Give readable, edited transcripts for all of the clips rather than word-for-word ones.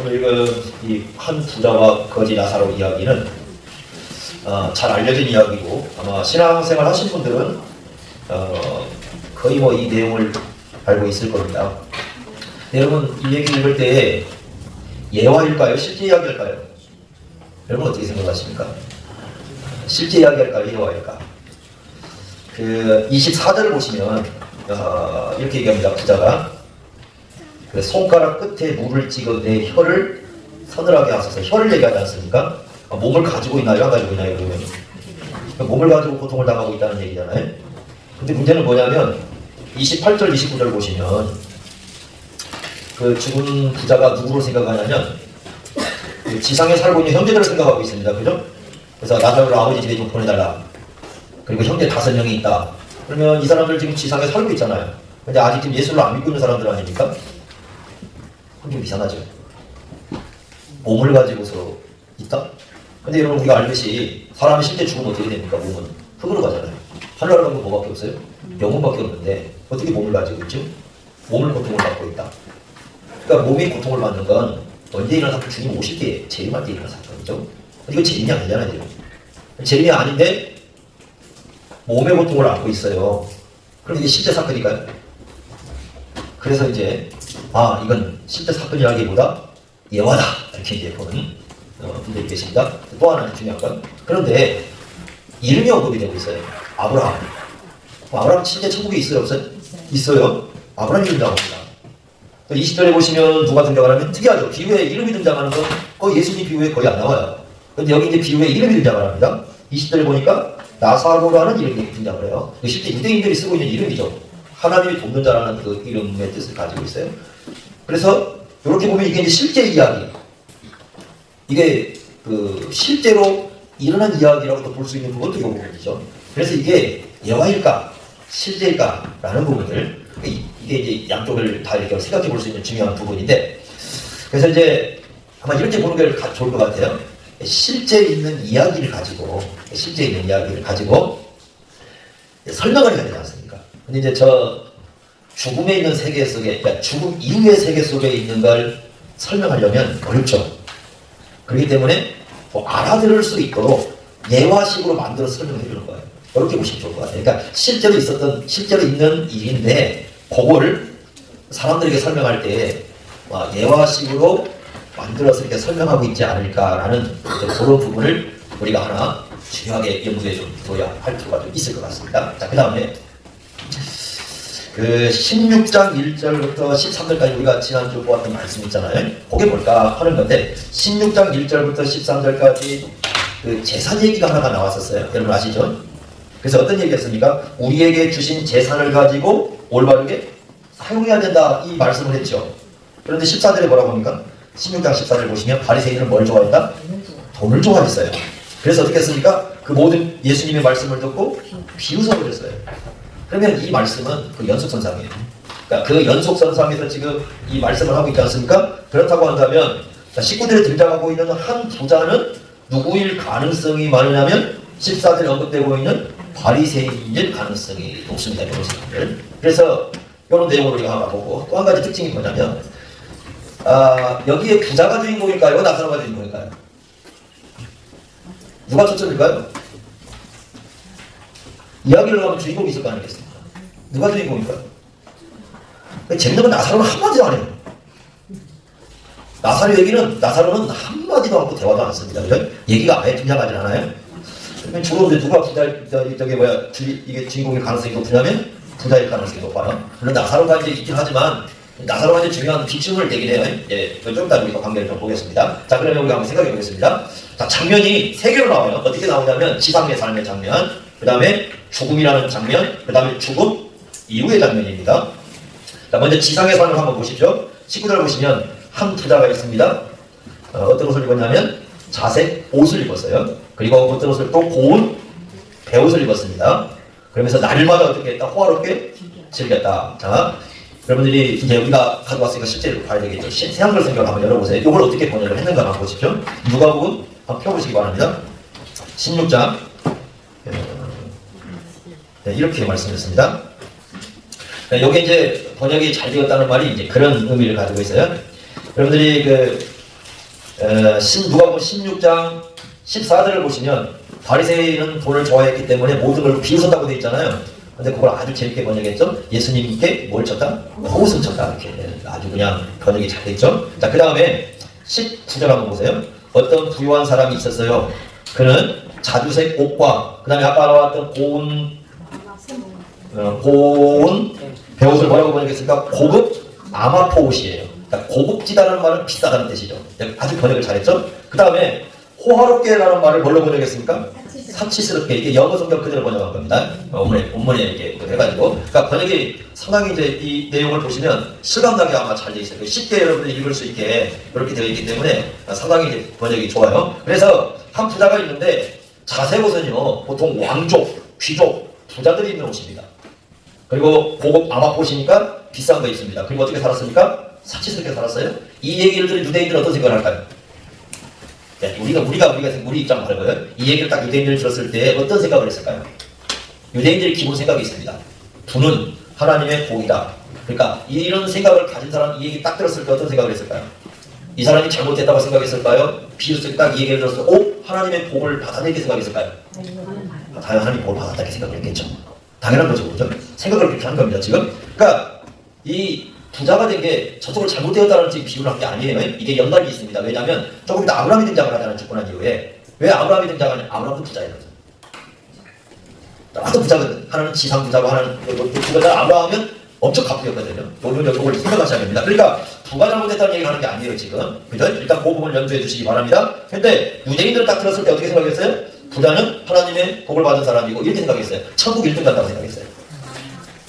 오늘 읽은 이 한 부자와 거지 나사로 이야기는 잘 알려진 이야기고 아마 신앙생활 하신 분들은 거의 뭐 이 내용을 알고 있을 겁니다. 여러분 이 얘기 읽을 때 예화일까요? 실제 이야기일까요? 여러분 어떻게 생각하십니까? 실제 이야기일까요? 예화일까? 그 24절을 보시면 이렇게 얘기합니다. 부자가 그 손가락 끝에 물을 찍어 내 혀를 서늘하게 하소서. 혀를 얘기하지 않습니까? 몸을 가지고 있나요? 안 가지고 있나요? 그러면 몸을 가지고 고통을 당하고 있다는 얘기잖아요. 근데 문제는 뭐냐면 28절 29절 보시면 그 죽은 부자가 누구를 생각하냐면 그 지상에 살고 있는 형제들을 생각하고 있습니다. 그죠? 그래서 나사로를 아버지 집에 좀 보내달라. 그리고 형제 5명이 있다. 그러면 이 사람들 지금 지상에 살고 있잖아요. 근데 아직 지금 예수를 안 믿고 있는 사람들 아닙니까? 좀 이상하죠. 몸을 가지고서 있다? 근데 여러분 우리가 알듯이 사람이 실제 죽으면 어떻게 됩니까? 몸은 흙으로 가잖아요. 하늘나라 가면 뭐밖에 없어요? 영혼밖에 없는데 어떻게 몸을 가지고 있죠? 몸을 고통을 받고 있다. 그러니까 몸이 고통을 받는 건 언제 일어난 사건? 주님 오실 때 재림할 때 일어난 사건이죠. 이거 재림이 아니잖아요. 지금. 재림이 아닌데 몸의 고통을 안고 있어요. 그럼 이게 실제 사건일까요? 그래서 이제 이건 실제 사건이라기보다 예화다 이렇게 이제 보는 분들이 계십니다. 또 하나 중요한 건 그런데 이름이 언급이 되고 있어요. 아브라함 실제 천국에 있어요? 없어요? 있어요. 아브라함 이름이 나옵니다. 20절에 보시면 누가 등장하냐면 특이하죠. 비유에 이름이 등장하는 건 거의 예수님 비유에 거의 안 나와요. 근데 여기 이제 비유에 이름이 등장을 합니다. 20절에 보니까 나사로라는 이름이 등장을 해요. 실제 유대인들이 쓰고 있는 이름이죠. 하나님이 돕는 자라는 그 이름의 뜻을 가지고 있어요. 그래서 이렇게 보면 이게 이제 실제 이야기. 이게 그 실제로 일어난 이야기라고도 볼 수 있는 그것도 이 부분이죠. 그래서 이게 예화일까 실제일까라는 부분을 이게 이제 양쪽을 다 이렇게 생각해 볼 수 있는 중요한 부분인데 그래서 이제 아마 이렇게 보는 게 좋을 것 같아요. 실제 있는 이야기를 가지고 설명을 해야 되지 않습니까? 근데 이제 저 죽음에 있는 세계 속에, 그러니까 죽음 이후의 세계 속에 있는 걸 설명하려면 어렵죠. 그렇기 때문에 뭐 알아들을 수 있도록 예화식으로 만들어서 설명해 주는 거예요. 이렇게 보시면 좋을 것 같아요. 그러니까 실제로 있는 일인데 그거를 사람들에게 설명할 때 예화식으로 만들어서 이렇게 설명하고 있지 않을까라는 그런 부분을 우리가 하나 중요하게 염두에 좀 둬야 할 필요가 좀 있을 것 같습니다. 자, 그 다음에 그 16장 1절부터 13절까지 우리가 지난주 보았던 말씀 있잖아요. 그게 뭘까 하는 건데 16장 1절부터 13절까지 그 재산 얘기가 하나가 나왔었어요. 여러분 아시죠? 그래서 어떤 얘기였습니까? 우리에게 주신 재산을 가지고 올바르게 사용해야 된다 이 말씀을 했죠. 그런데 14절에 뭐라고 합니까? 16장 14절 보시면 바리새인들은 뭘 좋아했다? 돈을 좋아했어요. 그래서 어떻게 했습니까? 그 모든 예수님의 말씀을 듣고 비웃어버렸어요. 그러면 이 말씀은 그 연속선상이에요. 그러니까 그 연속선상에서 지금 이 말씀을 하고 있지 않습니까? 그렇다고 한다면 19절에 등장하고 있는 한 부자는 누구일 가능성이 많으냐면 14절에 언급되고 있는 바리새인일 가능성이 높습니다. 그래서 이런 내용을 우리가 하나 보고 또 한 가지 특징이 뭐냐면 여기에 부자가 주인공일까요? 나사로가 주인공일까요? 누가 초점일까요? 이야기를 하면 주인공이 있을 거 아니겠습니까? 누가 주인공일까요? 재밌는 건 나사로는 한마디도 안 해요. 나사로는 한마디도 않고 대화도 안 씁니다. 그죠? 얘기가 아예 등장하지 않아요. 그러면 주로 누가 이게 주인공일 가능성이 높으냐면 부자일 가능성이 높아요. 물론 나사로가 이제 있긴 하지만 나사로가 이제 중요한 비중을 내긴 해요. 예, 좀 이따 우리가 관계를 좀 보겠습니다. 자, 그러면 우리가 한번 생각해 보겠습니다. 자, 장면이 3개로 나와요. 어떻게 나오냐면 지상의 삶의 장면, 그 다음에 죽음이라는 장면, 그 다음에 죽음 이후의 장면입니다. 자, 먼저 지상의 삶을 한번 보시죠. 19절 보시면 한 부자가 있습니다. 어떤 옷을 입었냐면 자색 옷을 입었어요. 그리고 어떤 옷을 또 고운 베옷을 입었습니다. 그러면서 날마다 어떻게 했다? 호화롭게 즐겼다. 자, 여러분들이 이제 여기가 가져왔으니까 실제로 봐야 되겠죠. 세한글 성경 한번 열어보세요. 이걸 어떻게 번역을 했는가 한번 보십시오. 누가복음 한번 펴보시기 바랍니다. 16장 네, 이렇게 말씀했습니다. 여기 이제 번역이 잘 되었다는 말이 이제 그런 의미를 가지고 있어요. 여러분들이 그 누가복음 16장 14절을 보시면 바리새인은 돈을 좋아했기 때문에 모든 걸 비웃었다고 되어 있잖아요. 근데 그걸 아주 재밌게 번역했죠. 예수님께 뭘 쳤다? 호흡을 쳤다. 이렇게 아주 그냥 번역이 잘 됐죠. 자, 그 다음에 19절 한번 보세요. 어떤 부유한 사람이 있었어요. 그는 자주색 옷과 그 다음에 아까 나왔던 고운 배옷을 뭐라고 번역했습니까? 고급 아마포 옷이에요. 그러니까 고급지다는 말은 비싸다는 뜻이죠. 아주 번역을 잘했죠. 그 다음에 호화롭게라는 말을 뭘로 번역했습니까? 사치스럽게. 이게 영어 성경 그대로 번역한 겁니다. 원문에 이렇게 해가지고. 그러니까 번역이 상당히 이제 이 내용을 보시면 실감나게 아마 잘 돼 있어요. 쉽게 여러분들이 읽을 수 있게 그렇게 되어 있기 때문에 상당히 이제 번역이 좋아요. 그래서 한 부자가 있는데 자색 옷은요 보통 왕족, 귀족, 부자들이 입는 옷입니다. 그리고 고급 아마포시니까 비싼 거 있습니다. 그리고 어떻게 살았습니까? 사치스럽게 살았어요. 이 얘기를 들은 유대인들은 어떤 생각을 할까요? 네, 우리 입장 말고요. 이 얘기를 딱 유대인들이 들었을 때 어떤 생각을 했을까요? 유대인들의 기본 생각이 있습니다. 부는 하나님의 복이다. 그러니까 이런 생각을 가진 사람 이 얘기 딱 들었을 때 어떤 생각을 했을까요? 이 사람이 잘못했다고 생각했을까요? 비웃을 딱 이 얘기를 들었을 때 하나님의 복을 받아들게 생각했을까요? 하나님 복을 받았다고 생각을 했겠죠. 당연한 거죠. 그렇죠? 생각을 그렇게 하는 겁니다. 지금. 그러니까 이 부자가 된 게 저쪽을 잘못되었다는 지금 비유를 한 게 아니에요. 이게 연관이 있습니다. 왜냐하면 조금 이따 아브라함이 등장을 하잖아요. 죽고 난 이후에. 왜 아브라함이 등장하냐? 아브라함도 부자예요. 나도 부자거든. 하나는 지상 부자고 하나는 부자다. 아브라함은 엄청 갚으였거든요. 요걸 생각하셔야 됩니다. 그러니까 부가 잘못했다는 얘기를 하는 게 아니에요. 지금. 그죠? 일단 그 부분을 염두해 주시기 바랍니다. 근데 유대인들은 딱 들었을 때 어떻게 생각했어요? 부자는 하나님의 복을 받은 사람이고 이렇게 생각했어요. 천국 1등 간다고 생각했어요.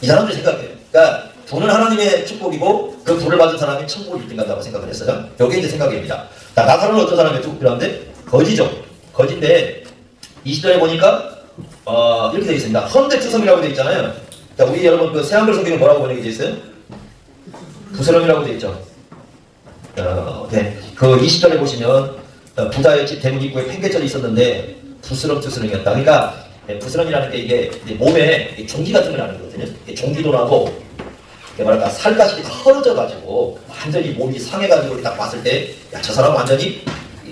이 사람들이 생각해요. 그러니까 돈은 하나님의 축복이고 그 돈을 받은 사람이 천국을 1등 간다고 생각을 했어요. 이게 이제 생각입니다. 자, 나사로는 어떤 사람이었죠? 그런데 거지죠. 거지인데 20절에 보니까 이렇게 되어 있습니다. 헌대투성이라고 되어 있잖아요. 자, 우리 여러분 그 새한글 성경은 뭐라고 번역이 되어 있어요? 부스럼이라고 되어 있죠. 네. 그 20절에 보시면 부자의 집 대문 입구에 팽개쳐져 있었는데 부스럼투스럼이었다. 그러니까 부스럼이라는 게 이게 몸에 종기 같은 걸 하는 거거든요. 종기도 나고 말할까 살갗이 헐어져가지고 완전히 몸이 상해가지고 딱 봤을 때 야, 저 사람 완전히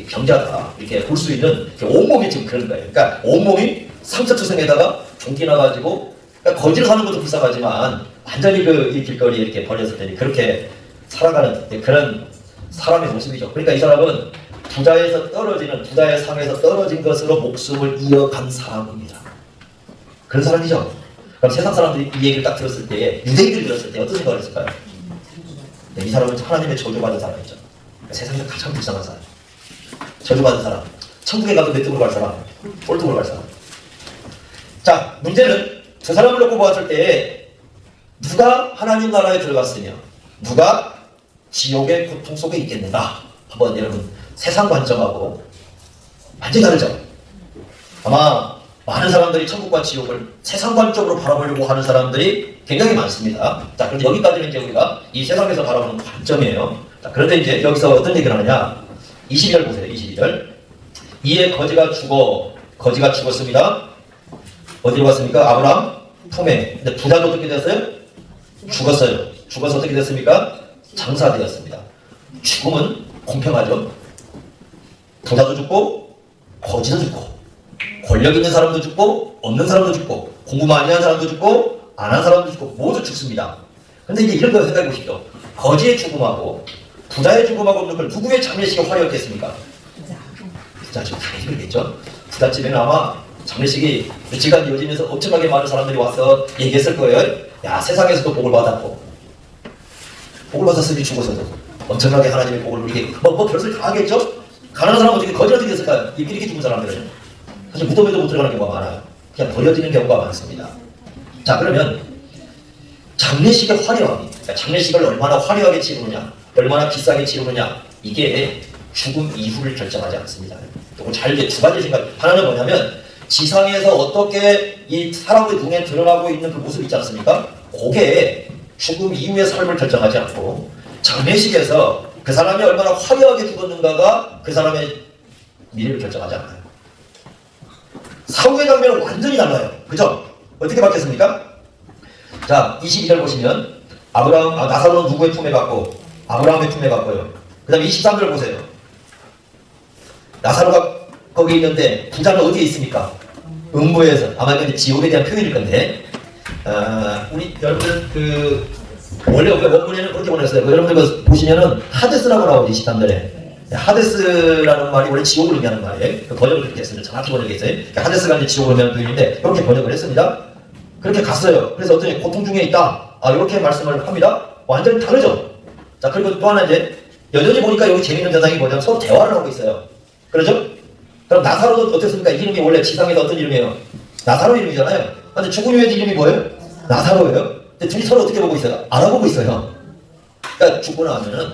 병자다 이렇게 볼 수 있는 온몸이 지금 그런 거예요. 그러니까 온몸이 상처투성에다가 종기 나가지고 그러니까 거지를 사는 것도 불쌍하지만 완전히 이 길거리에 이렇게 벌렸을 때 그렇게 살아가는 그런 사람의 모습이죠. 그러니까 이 사람은 부자의 상에서 떨어진 것으로 목숨을 이어간 사람입니다. 그런 사람이죠. 그럼 세상 사람들이 이 얘기를 딱 들었을 때, 유대인들이 들었을 때 어떤 생각을 했을까요? 네, 이 사람은 하나님의 저주받은 사람이죠. 그러니까 세상에서 가장 불쌍한 사람. 저주받은 사람. 천국에 가도 몇 등으로 갈 사람. 꼴등으로 갈 사람. 자, 문제는 두 사람을 놓고 보았을 때 누가 하나님 나라에 들어갔으며 누가 지옥의 고통 속에 있겠는가? 한번 여러분 세상 관점하고 완전히 다르죠? 아마 많은 사람들이 천국과 지옥을 세상 관점으로 바라보려고 하는 사람들이 굉장히 많습니다. 자, 그런데 여기까지는 이제 우리가 이 세상에서 바라보는 관점이에요. 자, 그런데 이제 여기서 어떤 얘기를 하느냐? 22절 보세요. 22절. 이에 거지가 죽었습니다. 어디로 갔습니까? 아브라함 품에. 근데 부자도 어떻게 됐어요? 죽었어요. 죽어서 어떻게 됐습니까? 장사되었습니다. 죽음은 공평하죠. 부자도 죽고 거지도 죽고 권력 있는 사람도 죽고 없는 사람도 죽고 공부 많이 한 사람도 죽고 안 한 사람도 죽고 모두 죽습니다. 근데 이제 이런 거 생각해 보십시오. 거지의 죽음하고 부자의 죽음하고 누구의 장례식이 화려했겠습니까? 부자 좀 당연히 그러겠죠. 부잣집에는 아마 장례식이 며칠간 이어지면서 엄청나게 많은 사람들이 와서 얘기했을 거예요. 야, 세상에서도 복을 받았고 복을 받았으니 죽어서도 엄청나게 하나님의 복을 누리게 별걸 다 하겠죠? 가난한 사람은 어떻게 거지 어떻게 됐을까요? 이렇게 죽은 사람들은 사실 무덤에도 못 들어가는 경우가 많아요. 그냥 버려지는 경우가 많습니다. 자, 그러면 장례식의 화려함이, 그러니까 장례식을 얼마나 화려하게 치르느냐, 얼마나 비싸게 치르느냐, 이게 죽음 이후를 결정하지 않습니다. 이건 잘 두 가지 생각. 하나는 뭐냐면 지상에서 어떻게 이 사람의 눈에 드러나고 있는 그 모습 있지 않습니까? 그게 죽음 이후의 삶을 결정하지 않고 장례식에서 그 사람이 얼마나 화려하게 죽었는가가 그 사람의 미래를 결정하지 않아요. 사후의 장면은 완전히 달라요. 그죠? 어떻게 바뀌었습니까? 자, 22절 보시면 나사로는 누구의 품에 갔고 아브라함의 품에 갔고요. 그 다음에 23절 보세요. 나사로가 거기 있는데 부자는 어디에 있습니까? 음부에서. 아마 이건 지옥에 대한 표현일 건데, 우리 여러분들 원래 원문에는 그렇게 보냈어요. 여러분들 보시면은 하데스라고 나오죠, 23절에. 하데스라는 말이 원래 지옥을 의미하는 말이에요. 번역을 그렇게 했습니다. 정확히 번역했어요. 하데스가 이제 지옥을 의미하는 표현인데 그렇게 번역을 했습니다. 그렇게 갔어요. 그래서 어떤 고통 중에 있다. 이렇게 말씀을 합니다. 완전히 다르죠. 자, 그리고 또 하나 이제 여전히 보니까 여기 재미있는 현상이 뭐냐면 서로 대화를 하고 있어요. 그러죠? 그럼 나사로도 어땠습니까? 이름이 원래 지상에서 어떤 이름이에요? 나사로 이름이잖아요. 근데 죽은 후에 이름이 뭐예요? 나사로예요. 근데 둘이 서로 어떻게 보고 있어요? 알아보고 있어요. 그러니까 죽고 나면은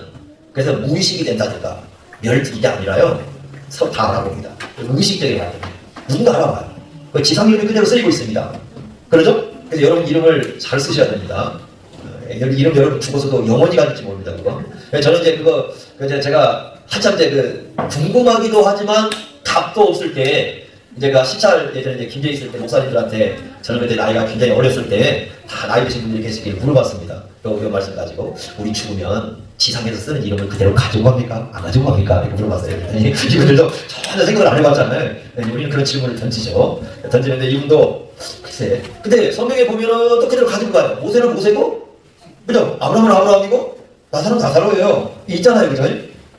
그래서 무의식이 된다든가 멸tig이 아니라요. 서로 다 알아봅니다. 의식적인 말이에요. 누군가 알아봐요. 그 지상 이름이 그대로 쓰이고 있습니다. 그러죠? 그래서 여러분 이름을 잘 쓰셔야 됩니다. 이름 여러분 죽어서도 영원히 가질지 모릅니다. 그거. 저는 이제 그거 제가 한참 이제 궁금하기도 하지만 답도 없을 때 제가 시찰 예전에 이제 김제에 있을 때 목사님들한테 저는 그때 나이가 굉장히 어렸을 때 다 나이 드신 분들이 계시길 물어봤습니다. 그 말씀 가지고 우리 죽으면 지상에서 쓰는 이름을 그대로 가지고 갑니까? 안 가지고 갑니까? 이렇게 물어봤어요. 이분들도 전혀 생각을 안 해봤잖아요. 우리는 그런 질문을 던지죠. 던지는데 이분도 글쎄. 근데 성경에 보면은 또 그대로 가지고 가요. 모세는 모세고, 그죠? 아브라함은 아브라함이고, 나사로는 나사로예요. 있잖아요, 그죠?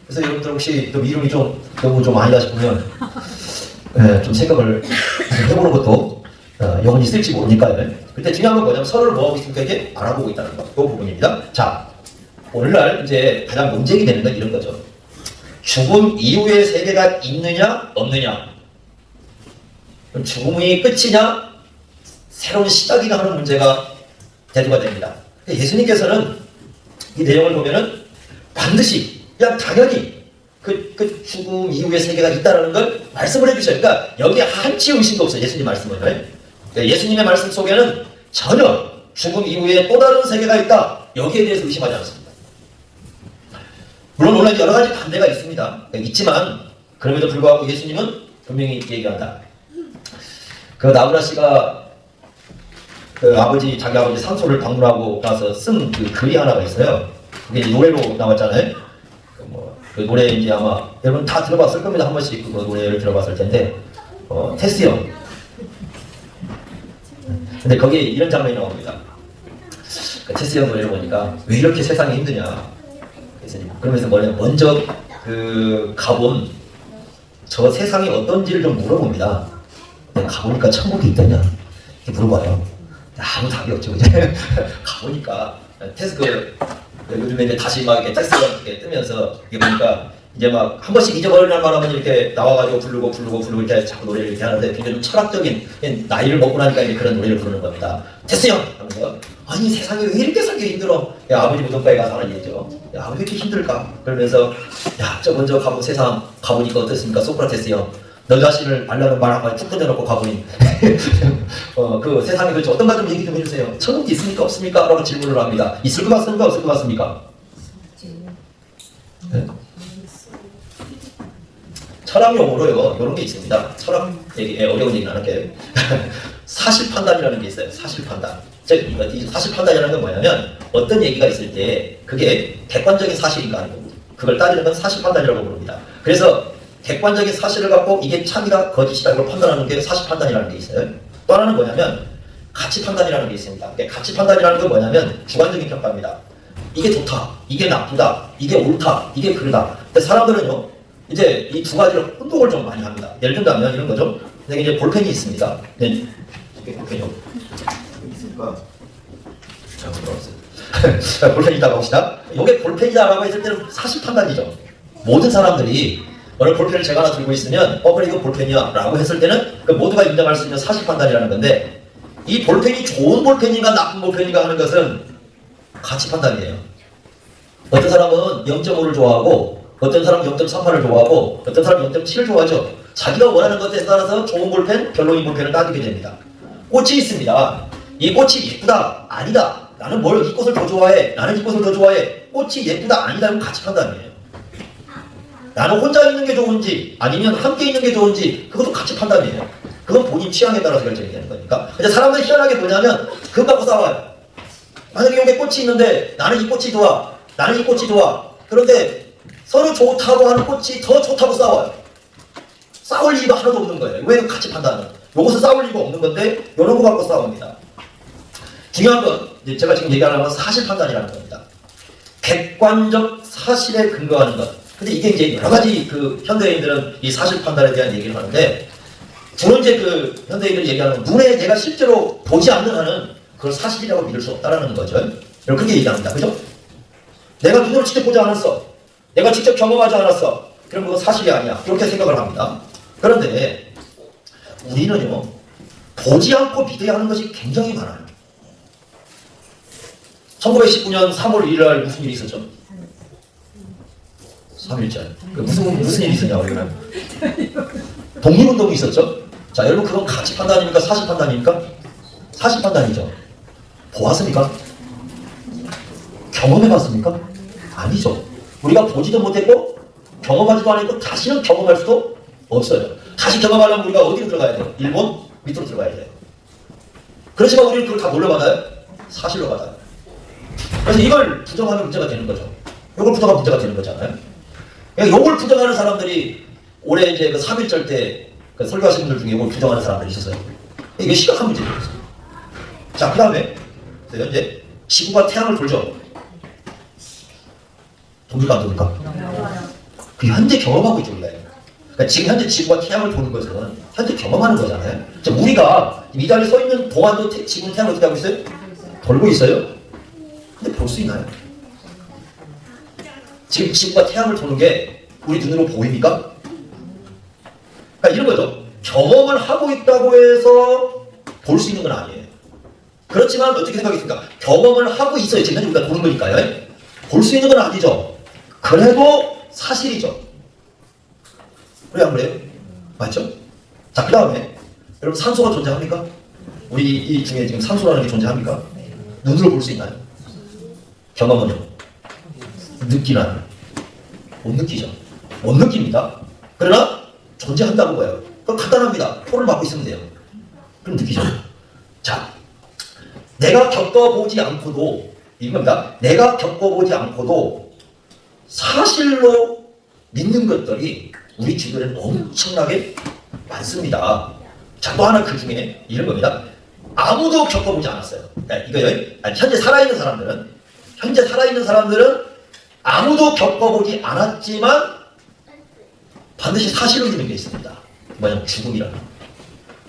그래서 여러분들 혹시 또 이름이 좀 너무 좀 아니다 싶으면 좀 생각을 해보는 것도 영혼이 쓸지 모르니까요. 그때 중요한 건 뭐냐면 서로를 뭐하고 있습니까? 이게 알아보고 있다는 거. 그 부분입니다. 자, 오늘날 이제 가장 논쟁이 되는 건 이런 거죠. 죽음 이후의 세계가 있느냐 없느냐. 그럼 죽음이 끝이냐 새로운 시작이냐 하는 문제가 대두가 됩니다. 예수님께서는 이 내용을 보면은 반드시 그냥 당연히 그 죽음 이후의 세계가 있다는 걸 말씀을 해주셔요. 그러니까 여기에 한치 의심도 없어요. 예수님 말씀은. 그러니까 예수님의 말씀 속에는 전혀 죽음 이후에 또 다른 세계가 있다. 여기에 대해서 의심하지 않습니다. 물론 여러 가지 반대가 있습니다. 있지만 그럼에도 불구하고 예수님은 분명히 얘기한다. 그 나브라 씨가 자기 아버지 산소를 방문하고 나서 쓴 그 글이 하나가 있어요. 그게 노래로 나왔잖아요. 그 노래 이제 아마 여러분 다 들어봤을 겁니다. 한 번씩 그 노래를 들어봤을 텐데 테스 형. 근데 거기에 이런 장면이 나옵니다. 테스 형 노래를 보니까 왜 이렇게 세상이 힘드냐. 그러면서 먼저 가본 저 세상이 어떤지를 좀 물어봅니다. 가보니까 천국이 있다냐 이렇게 물어봐요. 아무 답이 없죠. 이제 가보니까 요즘에 이제 다시 막 이렇게 텍스트가 이렇게 뜨면서 이게 보니까 이제 막 한 번씩 잊어버리는 바람은 이렇게 나와가지고 부르고 이렇게 자꾸 노래를 이렇게 하는데 굉장히 좀 철학적인 나이를 먹고 나니까 이제 그런 노래를 부르는 겁니다. 테스 형! 하면서 아니 세상이 왜 이렇게 살기 힘들어? 야 아버지 무덤가에 가서 하는 얘기죠. 야 왜 이렇게 힘들까? 그러면서 야 저 먼저 가본 세상 가보니까 어떻습니까? 소크라테스 형. 너 자신을 알라는 말 한마디 툭 던져놓고 가보니 그 세상에 도대체 어떤가 좀 얘기 좀 해주세요. 천국이 있습니까 없습니까? 라고 질문을 합니다. 있을 것 같습니까 없을 것 같습니까? 네? 철학 용어로요 이런 게 있습니다. 철학 얘기 어려운 얘기는 안 할게요. 사실 판단이라는 게 있어요. 사실 판단. 즉 이 사실 판단이라는 건 뭐냐면 어떤 얘기가 있을 때 그게 객관적인 사실인가 하는 겁니다. 그걸 따지는 건 사실 판단이라고 부릅니다. 그래서 객관적인 사실을 갖고 이게 참이다 거짓이다 이걸 판단하는 게 사실 판단이라는 게 있어요. 또 하나는 뭐냐면 가치 판단이라는 게 있습니다. 가치 판단이라는 건 뭐냐면 주관적인 평가입니다. 이게 좋다, 이게 나쁘다, 이게 옳다, 이게 그르다. 근데 사람들은요 이제 이 두 가지를 혼동을 좀 많이 합니다. 예를 들면 이런 거죠. 여기 이제 볼펜이 있습니다. 네, 이게 볼펜이 있으니까 잘못 들어왔어요. 볼펜이 있다고 합시다. 이게 볼펜이다라고 했을 때는 사실 판단이죠. 모든 사람들이 어느 볼펜을 제가 하나 들고 있으면 그래 이거 볼펜이야 라고 했을 때는 그 모두가 인정할 수 있는 사실 판단이라는 건데 이 볼펜이 좋은 볼펜인가 나쁜 볼펜인가 하는 것은 가치 판단이에요. 어떤 사람은 0.5를 좋아하고 어떤 사람은 0.38을 좋아하고 어떤 사람은 0.7을 좋아하죠. 자기가 원하는 것에 따라서 좋은 볼펜, 별로인 볼펜을 따지게 됩니다. 꽃이 있습니다. 이 꽃이 예쁘다, 아니다. 나는 이 꽃을 더 좋아해. 나는 이 꽃을 더 좋아해. 꽃이 예쁘다, 아니다. 이건 가치 판단이에요. 나는 혼자 있는 게 좋은지 아니면 함께 있는 게 좋은지 그것도 가치 판단이에요. 그건 본인 취향에 따라서 결정이 되는 거니까. 근데 사람들이 희한하게 뭐냐면 그거 갖고 싸워요. 만약에 여기 꽃이 있는데 나는 이 꽃이 좋아. 나는 이 꽃이 좋아. 그런데 서로 좋다고 하는 꽃이 더 좋다고 싸워요. 싸울 이유가 하나도 없는 거예요. 왜 같이 판단하는? 요것은 싸울 이유가 없는 건데 이런 거 갖고 싸웁니다. 중요한 건 이제 제가 지금 얘기하는 건 사실 판단이라는 겁니다. 객관적 사실에 근거하는 것. 근데 이게 이제 여러 가지 그 현대인들은 이 사실 판단에 대한 얘기를 하는데 주로 이제 그 현대인들이 얘기하는 눈에 내가 실제로 보지 않는 한은 그걸 사실이라고 믿을 수 없다라는 거죠. 여러분 그렇게 얘기합니다. 그죠? 내가 눈으로 직접 보지 않았어. 내가 직접 경험하지 않았어. 그럼 그건 사실이 아니야. 그렇게 생각을 합니다. 그런데 우리는요, 보지 않고 믿어야 하는 것이 굉장히 많아요. 1919년 3월 1일 날 무슨 일이 있었죠? 3.1절. 무슨 일이 있었냐고 그러면 독립운동이 있었죠? 자, 여러분 그건 가치 판단입니까? 사실 판단입니까? 사실 판단이죠. 보았습니까? 경험해봤습니까? 아니죠. 우리가 보지도 못했고 경험하지도 않았고 다시는 경험할 수도 없어요. 다시 경험하려면 우리가 어디로 들어가야 돼요? 일본 밑으로 들어가야 돼요. 그렇지만 우리는 그걸 다 뭘로 받아요? 사실로 받아요. 그래서 이걸 부정하면 문제가 되는 거죠. 이걸 부정하면 문제가 되는 거잖아요. 그러니까 이걸 부정하는 사람들이 올해 이제 그 3.1절 때 그 설교하신 분들 중에 이걸 부정하는 사람들이 있었어요. 이게 심각한 문제예요. 자, 그 다음에 이제 지구가 태양을 돌죠. 돕니까 안 돕니까? 그 현재 경험하고 있죠, 우리가. 그러니까 지금 현재 지구가 태양을 도는 것은 현재 경험하는 거잖아요. 우리가 이 자리에 서 있는 동안도 지구는 태양을 어떻게 하고 있어요? 돌고 있어요. 근데 볼 수 있나요? 지금 지구가 태양을 도는 게 우리 눈으로 보입니까? 그러니까 이런 거죠. 경험을 하고 있다고 해서 볼 수 있는 건 아니에요. 그렇지만 어떻게 생각했습니까? 경험을 하고 있어요. 지금 현재 우리가 보는 거니까요. 볼 수 있는 건 아니죠. 그래도 사실이죠. 그래 안 그래요? 맞죠? 자, 그 다음에 여러분 산소가 존재합니까? 우리 이 중에 지금 산소라는 게 존재합니까? 눈으로 볼 수 있나요? 경험은요? 느끼나요? 못 느끼죠. 못 느낍니다. 그러나 존재한다고 봐요. 그럼 간단합니다. 코를 막고 있으면 돼요. 그럼 느끼죠. 자, 내가 겪어보지 않고도 이겁니다. 내가 겪어보지 않고도 사실로 믿는 것들이 우리 주변에 엄청나게 많습니다. 자, 또 하나 그 중에 이런 겁니다. 아무도 겪어보지 않았어요. 이거요. 현재 살아있는 사람들은 아무도 겪어보지 않았지만 반드시 사실을 믿는 게 있습니다. 뭐냐면 죽음이라는.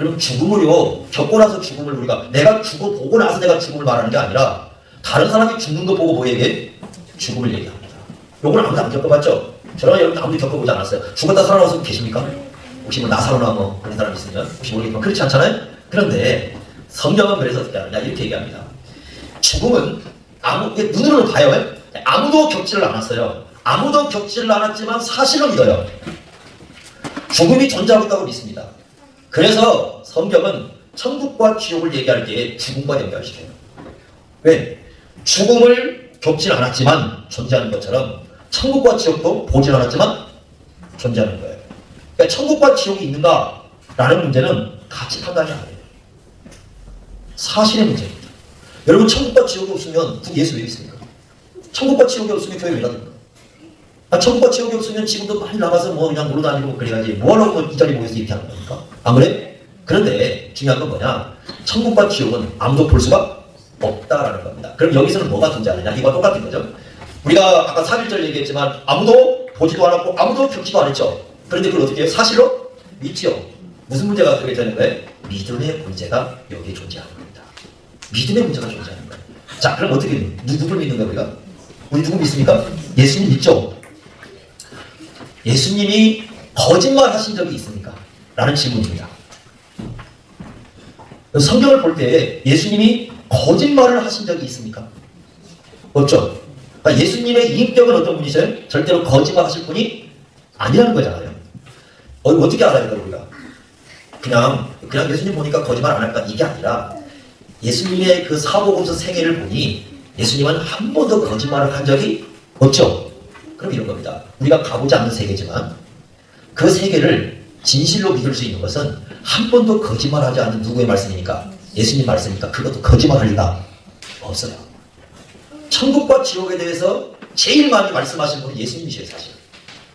여러분 죽음을요, 겪고 나서 죽음을 우리가 내가 죽어보고 나서 내가 죽음을 말하는 게 아니라 다른 사람이 죽는 거 보고 뭐 얘기해? 죽음을 얘기합니다. 요걸 아무도 안 겪어봤죠? 저랑 여러분 아무도 겪어보지 않았어요. 죽었다 살아나서 분 계십니까? 혹시 뭐 나사로나 뭐 그런 사람 있으면 혹시 모르겠지만 그렇지 않잖아요? 그런데 성경은 그래서 어떻게 하느냐 이렇게 얘기합니다. 죽음은 눈으로는 봐요. 아무도 겪지를 않았어요. 아무도 겪지를 않았지만 사실은 믿어요. 죽음이 존재하고 있다고 믿습니다. 그래서 성경은 천국과 지옥을 얘기할 때 죽음과 연결시켜요. 왜? 죽음을 겪진 않았지만 존재하는 것처럼 천국과 지옥도 보진 않았지만 존재하는 거예요. 그러니까 천국과 지옥이 있는가라는 문제는 가치 판단이 아니에요. 사실의 문제입니다. 여러분 천국과 지옥이 없으면 그 예수 왜 있습니까? 천국과 지옥이 없으면 교회 왜 다닙니까? 천국과 지옥이 없으면 지금도 많이 나가서 뭐 그냥 놀러 다니고 그래야지 뭐하라고 이 자리에 모여서 이렇게 하는 겁니까? 안 그래? 그런데 중요한 건 뭐냐? 천국과 지옥은 아무도 볼 수가 없다라는 겁니다. 그럼 여기서는 뭐가 존재하느냐? 이거 똑같은 거죠. 우리가 아까 3.1절 얘기했지만 아무도 보지도 않았고 아무도 겪지도 않았죠. 그런데 그걸 어떻게 해요? 사실로 믿죠. 무슨 문제가 되는 거예요? 믿음의 문제가 여기에 존재하는 겁니다. 믿음의 문제가 존재하는 거예요. 자, 그럼 어떻게 누구를 믿는 거예요? 우리가? 우리 누구 믿습니까? 예수님 믿죠. 예수님이 거짓말 하신 적이 있습니까? 라는 질문입니다. 성경을 볼 때 예수님이 거짓말을 하신 적이 있습니까? 없죠. 그러니까 예수님의 인격은 어떤 분이세요? 절대로 거짓말 하실 분이 아니라는 거잖아요. 어떻게 알아야 돼요, 우리가? 그냥 예수님 보니까 거짓말 안 할까? 이게 아니라 예수님의 그 사복음서 생애를 보니 예수님은 한 번도 거짓말을 한 적이 없죠. 그럼 이런 겁니다. 우리가 가보지 않는 세계지만 그 세계를 진실로 믿을 수 있는 것은 한 번도 거짓말하지 않는 누구의 말씀이니까? 예수님 말씀이니까 그것도 거짓말할 리가 없어요. 천국과 지옥에 대해서 제일 많이 말씀하신 분이 예수님이셔요, 사실.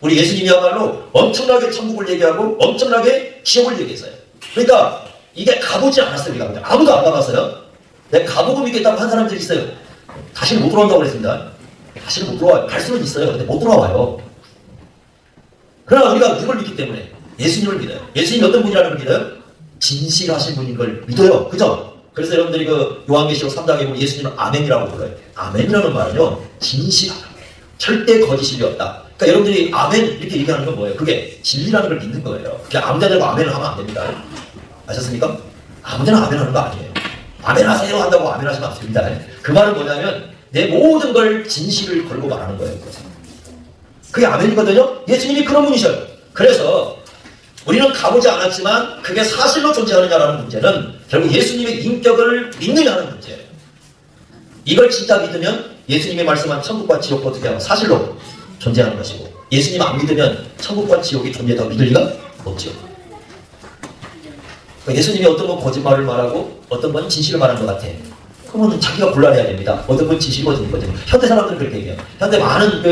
우리 예수님이야말로 엄청나게 천국을 얘기하고 엄청나게 지옥을 얘기했어요. 그러니까 이게 가보지 않았어요. 우리가. 아무도 안 가봤어요. 내가 가보고 믿겠다고 한 사람들이 있어요. 다시는 못 들어온다고 그랬습니다. 다시는 못 들어와요. 갈 수는 있어요. 근데 못 들어와요. 그러나 우리가 누굴 믿기 때문에 예수님을 믿어요. 예수님이 어떤 분이라는 걸 믿어요? 진실하신 분인 걸 믿어요. 그죠? 그래서 여러분들이 그 요한계시록 3장에 보면 예수님은 아멘이라고 불러요. 아멘이라는 말은요, 진실하다. 절대 거짓이 없다. 그러니까 여러분들이 아멘 이렇게 얘기하는 건 뭐예요? 그게 진리라는 걸 믿는 거예요. 그냥 아무데나 되고 아멘을 하면 안 됩니다. 아셨습니까? 아무데나 아멘 하는 거 아니에요. 아멘 하세요 한다고 아멘 하시면 안 됩니다. 그 말은 뭐냐면 내 모든 걸 진실을 걸고 말하는 거예요. 그게 아멘이거든요. 예수님이 그런 분이셔요. 그래서 우리는 가보지 않았지만 그게 사실로 존재하느냐라는 문제는 결국 예수님의 인격을 믿느냐는 문제예요. 이걸 진짜 믿으면 예수님이 말씀한 천국과 지옥도 어떻게 하고 사실로 존재하는 것이고, 예수님 안 믿으면 천국과 지옥이 존재하다고 믿을 리가 없죠. 예수님이 어떤 건 거짓말을 말하고 어떤 건 진실을 말하는 것 같아. 그러면 자기가 곤란해야 됩니다. 어떤 건 진실이고 어떤 건 거짓말. 현대 사람들은 그렇게 얘기해요. 현대 많은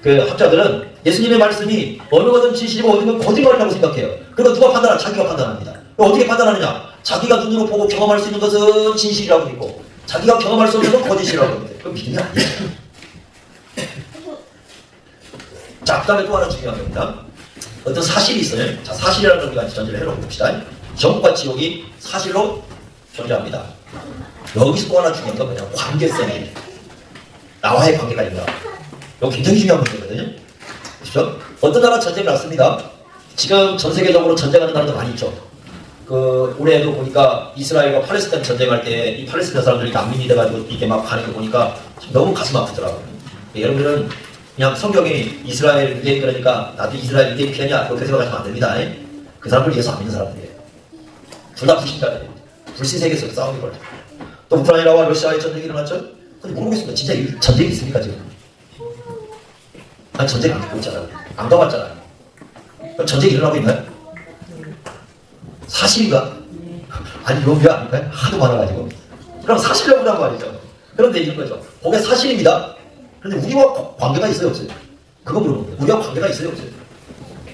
그 학자들은 예수님의 말씀이 어느 것은 진실이고 어느 건 거짓말이라고 생각해요. 그리고 누가 판단하냐? 자기가 판단합니다. 어떻게 판단하느냐? 자기가 눈으로 보고 경험할 수 있는 것은 진실이라고 믿고 자기가 경험할 수 없는 건 거짓이라고 믿어요. 그건 믿음이 아니에요. 자, 그 다음에 또 하나 중요한 겁니다. 어떤 사실이 있어요. 자, 사실이라는 걸 우리가 전제를 해놓고 봅시다. 정과 지옥이 사실로 존재합니다. 여기서 또 하나 중요한 건 뭐냐? 관계성이에요. 나와의 관계가 있나? 이거 굉장히 중요한 문제거든요. 그렇죠? 어떤 나라 전쟁이 났습니다. 지금 전 세계적으로 전쟁하는 나라도 많이 있죠. 올해도 보니까 이스라엘과 팔레스타인 전쟁할 때 이 팔레스타인 사람들이 난민이 돼가지고 이렇게 막 가는 거 보니까 너무 가슴 아프더라고요. 여러분들은 그냥 성경이 이스라엘 유대인 그러니까 나도 이스라엘 유대인 피하냐 그렇게 생각하시면 안 됩니다. 그 사람들 예수 안 믿는 사람들이에요. 둘 다 불신자들이에요. 불신 세계 속에서 싸움이 벌어요. 또 우크라이나와 러시아의 전쟁이 일어났죠? 근데 모르겠습니다. 진짜 전쟁이 있습니까 지금? 아니 전쟁 안 듣고 있잖아요. 안 가봤잖아요. 그럼 전쟁이 일어나고 있나요? 사실인가? 아니 로비아 아닐까요? 하도 많아가지고. 그럼 사실이라고 한단 말이죠. 그런데 이런 거죠. 그게 사실입니다. 그런데 우리와 관계가 있어요 없어요? 그거 물어봅니다. 우리와 관계가 있어요 없어요?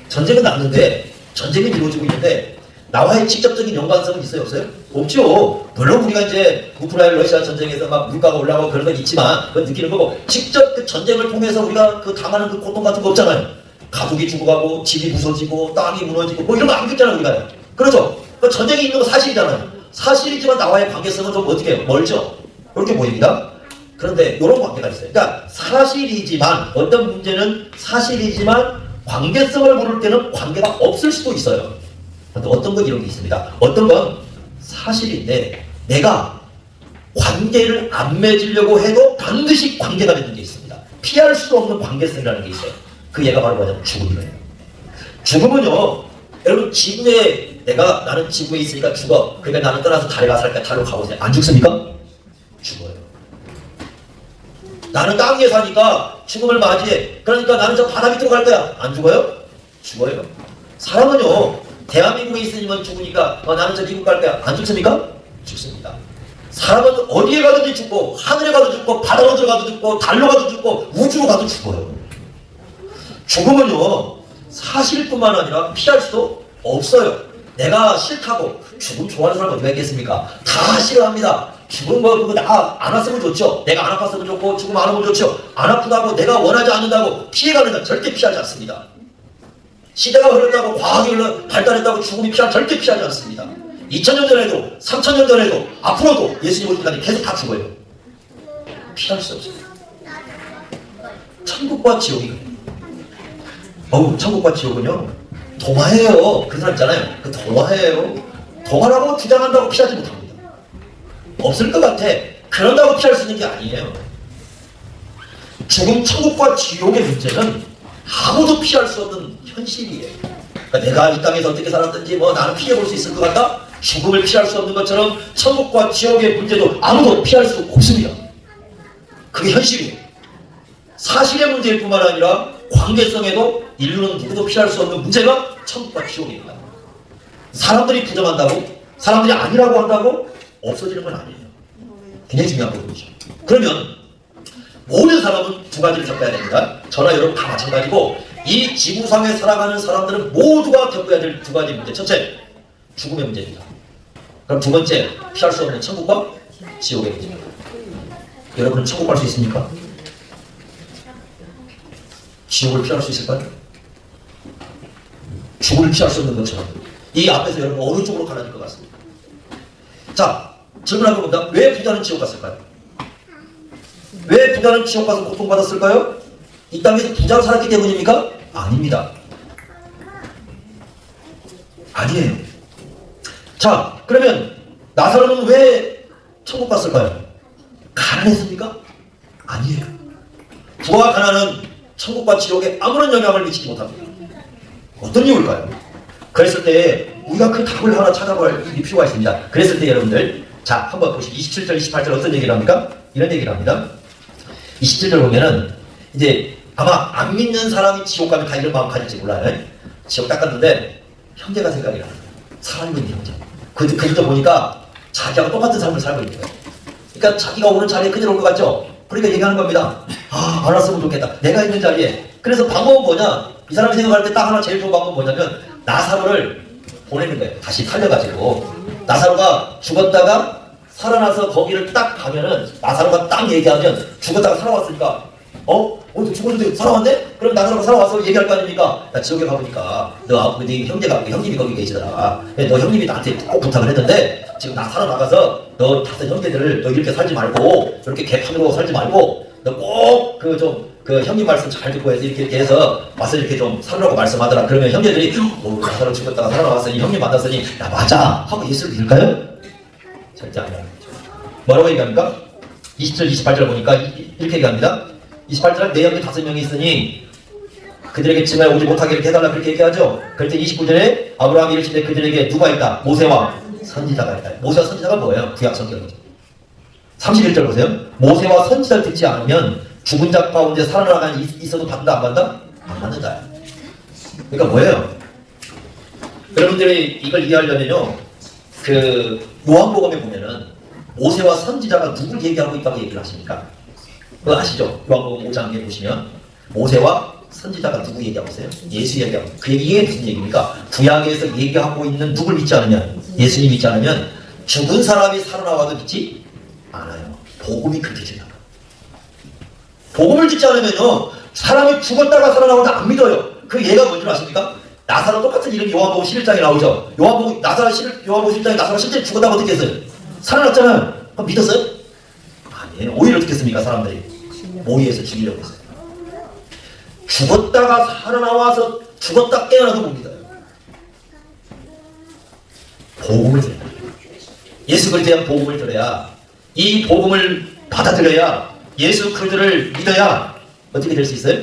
전쟁은 났는데 전쟁은 이루어지고 있는데 나와의 직접적인 연관성은 있어요 없어요? 없죠. 물론 우리가 이제 우크라이나 러시아 전쟁에서 막 물가가 올라가고 그런 건 있지만 그건 느끼는 거고 직접 그 전쟁을 통해서 우리가 그 당하는 그 고통 같은 거 없잖아요. 가족이 죽어가고 집이 부서지고 땅이 무너지고 뭐 이런 거 안 겪잖아요 우리가. 그렇죠? 그 전쟁이 있는 거 사실이잖아요. 사실이지만 나와의 관계성은 좀 어떻게 해요? 멀죠? 그렇게 보입니다. 그런데 이런 관계가 있어요. 그러니까 사실이지만 어떤 문제는 사실이지만 관계성을 모를 때는 관계가 없을 수도 있어요. 그런데 어떤 건 이런 게 있습니다. 어떤 건 사실인데 내가 관계를 안 맺으려고 해도 반드시 관계가 되는 게 있습니다. 피할 수 없는 관계성이라는 게 있어요. 그 얘가 바로 뭐냐면 죽음이에요. 죽음은요, 여러분 지구에 나는 지구에 있으니까 죽어. 그러니까 나는 떠나서 달에 가서 살까? 달로 가보세요. 안 죽습니까? 죽어요. 나는 땅 위에 사니까 죽음을 맞이해. 그러니까 나는 저 바다 밑으로 갈 거야. 안 죽어요? 죽어요. 사람은요, 대한민국에 있으면 죽으니까 나는 저 미국 갈 거야. 안 죽습니까? 죽습니다. 사람은 어디에 가든지 죽고 하늘에 가도 죽고 바다로 들어가도 죽고 달로 가도 죽고 우주로 가도 죽어요. 죽음은요 사실일 뿐만 아니라 피할 수도 없어요. 내가 싫다고 죽음 좋아하는 사람 어디가 있겠습니까? 다 싫어합니다. 죽음 그거 나 안 왔으면 좋죠. 내가 안 아팠으면 좋고 죽음 안 오면 좋죠. 안 아프다고 내가 원하지 않는다고 피해가는 건 절대 피하지 않습니다. 시대가 흐른다고 과학이 발달했다고 죽음이 절대 피하지 않습니다. 2000년 전에도 3000년 전에도 앞으로도 예수님 오실 때까지 계속 다 죽어요. 피할 수 없어요. 천국과 지옥이 그래요. 천국과 지옥은요 동화예요. 그 사람 있잖아요. 그 동화예요. 동화라고 주장한다고 피하지 못합니다. 없을 것 같아. 그런다고 피할 수 있는 게 아니에요. 죽음 천국과 지옥의 문제는 아무도 피할 수 없는 현실이에요. 그러니까 내가 이 땅에서 어떻게 살았든지 나는 피해볼 수 있을 것 같다? 죽음을 피할 수 없는 것처럼 천국과 지옥의 문제도 아무도 피할 수 없습니다. 그게 현실이에요. 사실의 문제일 뿐만 아니라 관계성에도 인류는 누구도 피할 수 없는 문제가 천국과 지옥입니다. 사람들이 부정한다고, 사람들이 아니라고 한다고 없어지는 건 아니에요. 굉장히 중요한 부분이죠. 그러면 모든 사람은 두 가지를 겪어야 됩니다. 저나 여러분 다 마찬가지고 이 지구상에 살아가는 사람들은 모두가 겪어야 될 두 가지 문제. 첫째, 죽음의 문제입니다. 그럼 두 번째, 피할 수 없는 천국과 지옥의 문제입니다. 여러분은 천국 갈 수 있습니까? 지옥을 피할 수 있을까요? 죽음을 피할 수 없는 것처럼 이 앞에서 여러분 어느 쪽으로 가야 될 것 같습니다. 자, 질문하고 봅니다. 왜 부자는 지옥 갔을까요? 왜 부자는 지옥 가서 고통받았을까요? 이 땅에서 부자로 살았기 때문입니까? 아닙니다. 아니에요. 자, 그러면 나사로는 왜 천국 갔을까요? 가난했습니까? 아니에요. 부와 가난은 천국과 지옥에 아무런 영향을 미치지 못합니다. 어떤 이유일까요? 그랬을 때 우리가 그 답을 하나 찾아볼 필요가 있습니다. 그랬을 때 여러분들, 자, 한번 보시죠. 27절, 28절 어떤 얘기를 합니까? 이런 얘기를 합니다. 27절 보면은 이제 아마 안 믿는 사람이 지옥 가면 다 이런 마음 가질지 몰라요. 지옥 딱 갔는데 형제가 생각이 나요. 살아있는 형제. 그저 보니까 자기하고 똑같은 삶을 살고 있는 거예요. 그러니까 자기가 오는 자리에 그대로 올 것 같죠? 그러니까 얘기하는 겁니다. 아, 안 왔으면 좋겠다. 내가 있는 자리에. 그래서 방법은 뭐냐? 이 사람이 생각할 때 딱 하나 제일 좋은 방법은 뭐냐면 나사로를 보내는 거예요. 다시 살려가지고. 나사로가 죽었다가 살아나서 거기를 딱 가면은 나사로가 딱 얘기하면 죽었다가 살아왔으니까 너 죽었는데 살아왔네? 그럼 나사로가 살아와서 얘기할 거 아닙니까? 나 지옥에 가보니까 네 형님이 거기 계시더라. 너 형님이 나한테 꼭 부탁을 했는데 지금 나 살아나가서 너 다섯 형제들을 너 이렇게 살지 말고 저렇게 개판으로 살지 말고 너 꼭 그 형님 말씀 잘 듣고 해서 이렇게 해서 와서 이렇게 좀 살으라고 말씀하더라. 그러면 형제들이 나사로 죽었다가 살아나왔으니 형님 만났으니 나 맞아 하고 예수를 믿을까요? 절대 안 해요. 뭐라고 얘기합니까? 20절 28절 보니까 이렇게 얘기합니다. 28절 내 형제 5명이 있으니 그들에게 증하여 오지 못하게 이렇게 해달라 그렇게 얘기하죠. 그럴 때 29절에 아브라함이 이르시되 그들에게 누가 있다? 모세와 선지자가 있다. 모세와 선지자가 뭐예요? 구약 성경이죠. 31절 보세요. 모세와 선지자를 듣지 않으면 죽은 자 가운데 살아나가는 있어도 받는다 안 받는다? 안 받는다. 그러니까 뭐예요? 여러분들이 이걸 이해하려면요, 그 요한복음에 보면은 모세와 선지자가 누굴 얘기하고 있다고 얘기를 하십니까? 그거 아시죠? 요한복음 5장에 보시면 모세와 선지자가 누구 얘기하고 있어요? 예수 얘기하고. 그 이게 무슨 얘기입니까? 구약에서 얘기하고 있는 누굴 믿지 않으면, 예수님 믿지 않으면 죽은 사람이 살아나와도 믿지 않아요. 복음이 그렇게 중요합니다. 복음을 듣지 않으면요, 사람이 죽었다가 살아나와도 안 믿어요. 그 예가 뭔지 아십니까? 나사로 똑같은 이름이 요한복음 11장에 나오죠. 요한복음 11장에 나사로 실제 죽었다고 어떻게 했어요? 살아났잖아요. 그럼 믿었어요? 아니에요. 오히려 어떻게 했습니까? 사람들이 모의해서 죽이려고 했어요. 죽었다가 살아나와서 죽었다 깨어나도 못 믿어요. 복음을 들어야 돼요. 예수 그리스도에 대한 복음을 들어야, 이 복음을 받아들여야, 예수 그리스도를 믿어야 어떻게 될 수 있어요?